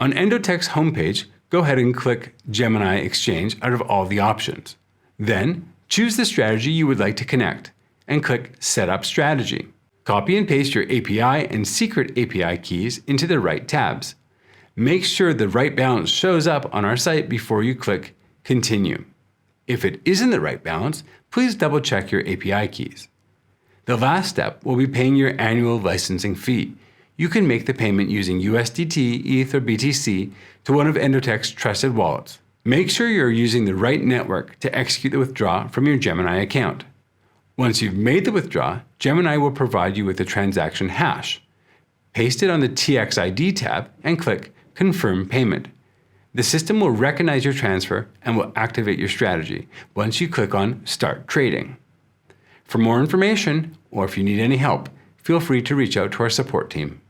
On Endotech's homepage, go ahead and click Gemini Exchange out of all the options. Then, choose the strategy you would like to connect and click Set Up Strategy. Copy and paste your API and secret API keys into the right tabs. Make sure the right balance shows up on our site before you click Continue. If it isn't the right balance, please double check your API keys. The last step will be paying your annual licensing fee. You can make the payment using USDT, ETH, or BTC to one of Endotech's trusted wallets. Make sure you're using the right network to execute the withdrawal from your Gemini account. Once you've made the withdrawal, Gemini will provide you with the transaction hash. Paste it on the TXID tab and click Confirm Payment. The system will recognize your transfer and will activate your strategy once you click on Start Trading. For more information, or if you need any help, feel free to reach out to our support team.